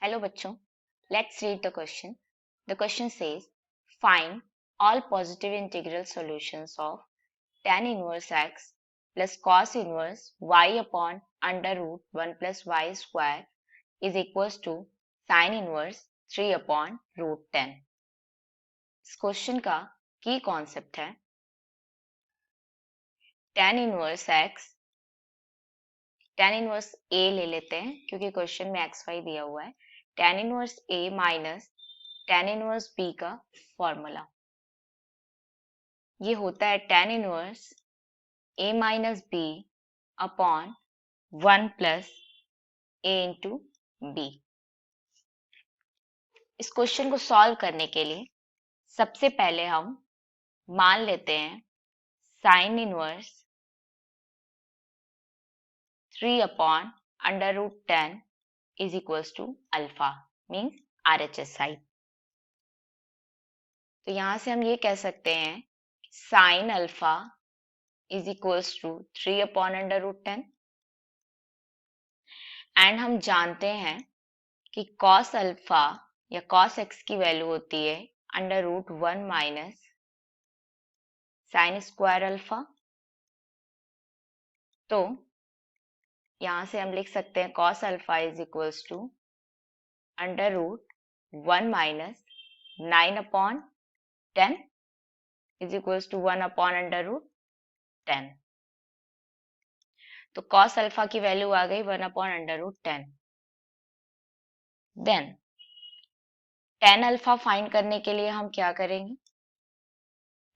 Hello बच्चों, let's read the question. The question says, find all positive integral solutions of tan inverse x plus cos inverse y upon under root 1 plus y square is equals to sin inverse 3 upon root 10. इस question का की concept है tan inverse x, tan inverse a ले लेते हैं क्योंकि question में xy दिया हुआ है. tan inverse a minus tan inverse b का फॉर्मूला ये होता है tan inverse a minus b upon 1 plus a into b. इस क्वेश्चन को सॉल्व करने के लिए सबसे पहले हम मान लेते हैं sine inverse 3 upon under root 10 is equals to alpha means RHS side. तो यहां से हम ये कह सकते हैं sine alpha is equals to 3 upon under root 10 and हम जानते हैं कि cos अल्फा या cos x की वैल्यू होती है under root 1 minus sine square alpha. तो यहां से हम लिख सकते हैं cos alpha is equals to under root 1 minus 9 upon 10 is equals to 1 upon under root 10. तो cos अल्फा की वैल्यू आ गई 1 upon under root 10. Then tan alpha find करने के लिए हम क्या करेंगे,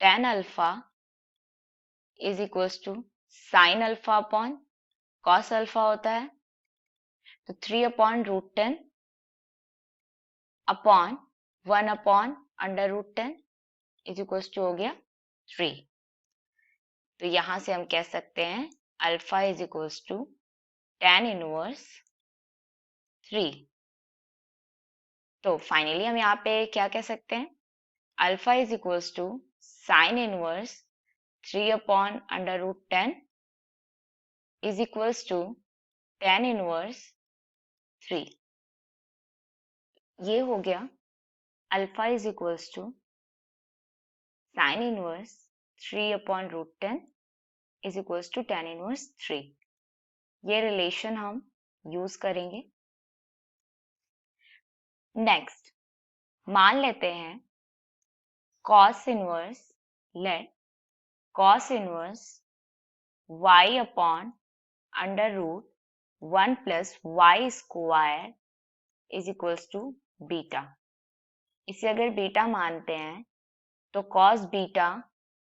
tan alpha is equals to sine alpha upon cos alpha होता है. तो 3 upon root 10 upon 1 upon under root 10 is equals to हो गया 3. तो यहां से हम कह सकते हैं alpha is equals to tan inverse 3. तो फाइनली हम यहाँ पे क्या कह सकते हैं, alpha is equals to sine inverse 3 upon under root 10 is equals to tan inverse 3. ये हो गया alpha is equals to sine inverse 3 upon root 10 is equals to tan inverse 3. ये रिलेशन हम यूज करेंगे. नेक्स्ट मान लेते हैं cos inverse, let cos inverse y upon under root 1 plus y square is equals to beta. इसे अगर beta मानते हैं तो cos beta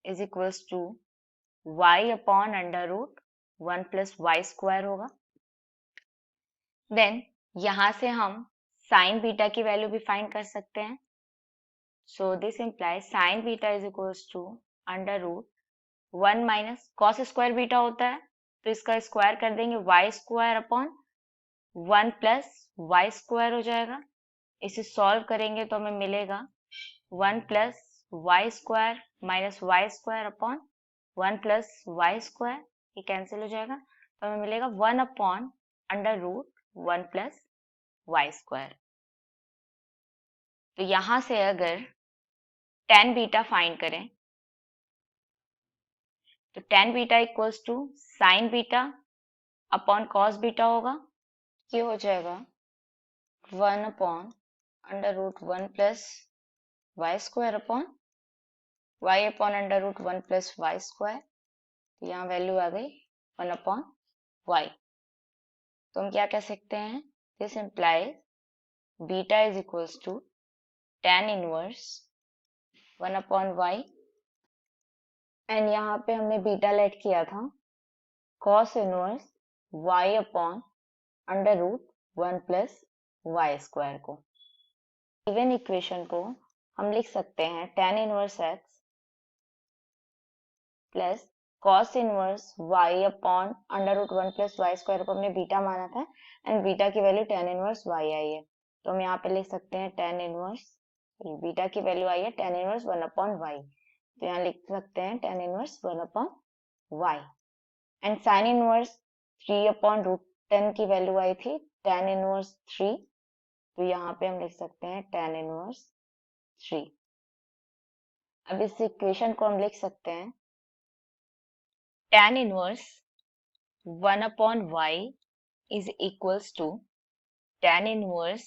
is equals to y upon under root 1 plus y square होगा. देन यहां से हम साइन बीटा की वैल्यू भी फाइंड कर सकते हैं. So this implies sine beta is equals to under root 1 minus cos square beta होता है तो इसका स्क्वायर कर देंगे y square upon 1 plus y square हो जाएगा. इसे सॉल्व करेंगे तो हमें मिलेगा 1 plus y square minus y square upon 1 plus y square, ये कैंसिल हो जाएगा तो हमें मिलेगा 1 upon under root 1 plus y square. तो यहां से अगर tan बीटा फाइंड करें तो tan beta equals to sine beta upon cos beta होगा. ये हो जाएगा 1 upon under root 1 plus y square upon y upon under root 1 plus y square. तो यहाँ वैल्यू आ गई 1 अपॉन y. तो हम क्या कह सकते हैं, this implies beta is equals to tan inverse 1 upon y and यहाँ पे हमने बीटा लेट किया था cos inverse y upon under root 1 plus y square को. गिवन इक्वेशन को हम लिख सकते हैं tan inverse x plus cos inverse y upon under root 1 plus y square को हमने बीटा माना था एंड बीटा की वैल्यू tan इनवर्स y आई है. तो हम यहाँ पे लिख सकते हैं tan इनवर्स, बीटा की वैल्यू आई है tan इनवर्स 1 अपॉन y. तो यहाँ लिख सकते हैं tan inverse 1 upon y and sin inverse 3 upon root 10 की वैल्यू आई थी tan इनवर्स 3 तो यहाँ पे हम लिख सकते हैं tan इनवर्स 3। अब इस इक्वेशन को हम लिख सकते हैं tan inverse 1/y is equals to tan inverse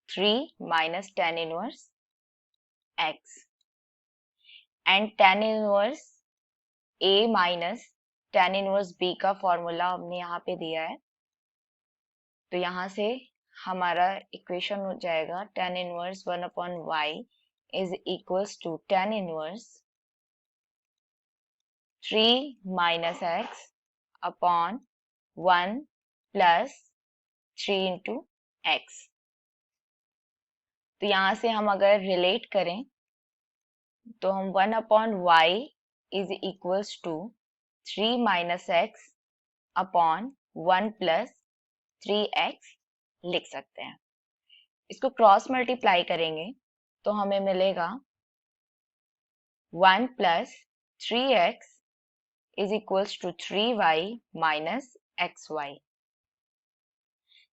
3 minus tan inverse x, and tan inverse a minus tan inverse b का फॉर्मूला हमने यहाँ पे दिया है। तो यहाँ से हमारा इक्वेशन हो जाएगा tan inverse 1/y is equals to tan inverse 3 minus x upon 1 plus 3 into x। तो यहाँ से हम अगर रिलेट करें तो हम 1/y is equals to 3 minus x upon 1 plus 3x लिख सकते हैं। इसको क्रॉस मल्टीप्लाई करेंगे तो हमें मिलेगा 1 plus 3x is equals to 3y minus xy।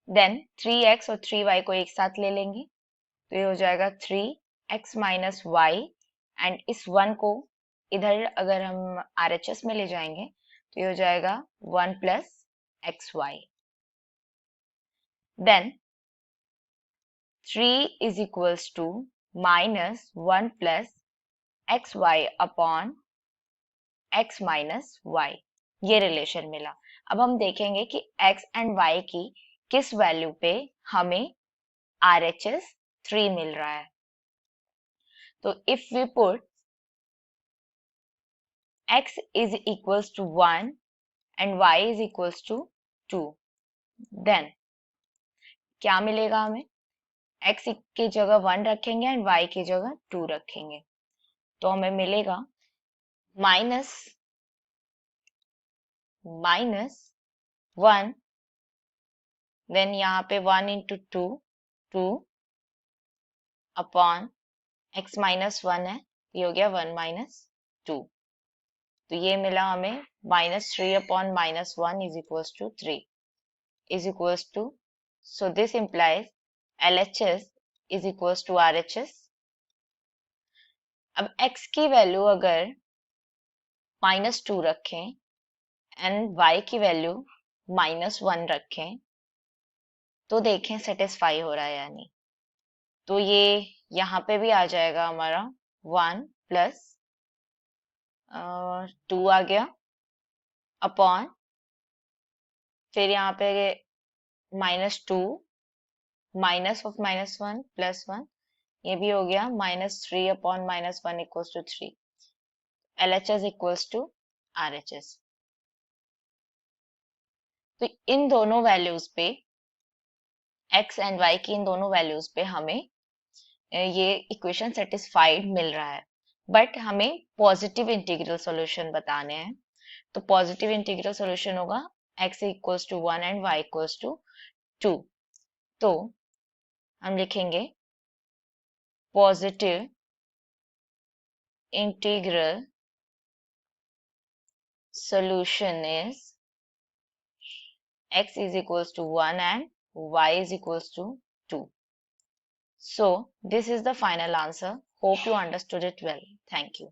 Then 3x और 3y को एक साथ ले लेंगे तो ये हो जाएगा 3x minus y, एंड इस 1 को इधर अगर हम RHS में ले जाएंगे तो ये हो जाएगा 1 plus xy। Then 3 is equals to minus 1 plus xy upon x minus y, ये रिलेशन मिला। अब हम देखेंगे कि x एंड y की किस वैल्यू पे हमें RHS 3 मिल रहा है। तो if we put x is equals to 1 and y is equals to 2, then क्या मिलेगा हमें? x की जगह 1 रखेंगे एंड y की जगह 2 रखेंगे तो हमें मिलेगा माइनस 1, देन यहाँ पे 1 इंटू 2 अपॉन x माइनस 1 है, ये हो गया 1 माइनस 2। तो ये मिला हमें -3 upon -1 is equals to 3 is equals to, so this implies LHS is equals to RHS। अब x की वैल्यू अगर -2 रखें एंड y की वैल्यू -1 रखें तो देखें सेटिस्फाई हो रहा है या नहीं। तो ये यहाँ पे भी आ जाएगा हमारा 1 प्लस 2 आ गया अपॉन, फिर यहाँ पे -2 माइनस ऑफ -1 +1, ये भी हो गया -3 upon -1 equals to 3। LHS equals to RHS। तो इन दोनों वैल्यूज पे x एंड y की इन दोनों वैल्यूज पे हमें ये इक्वेशन सेटिस्फाइड मिल रहा है, बट हमें पॉजिटिव इंटीग्रल सॉल्यूशन बताने हैं। तो पॉजिटिव इंटीग्रल सॉल्यूशन होगा x equals to 1 and y equals to 2। तो हम लिखेंगे positive integral solution is x is equals to 1 and y is equals to 2. So this is the final answer. Hope you understood it well. Thank you.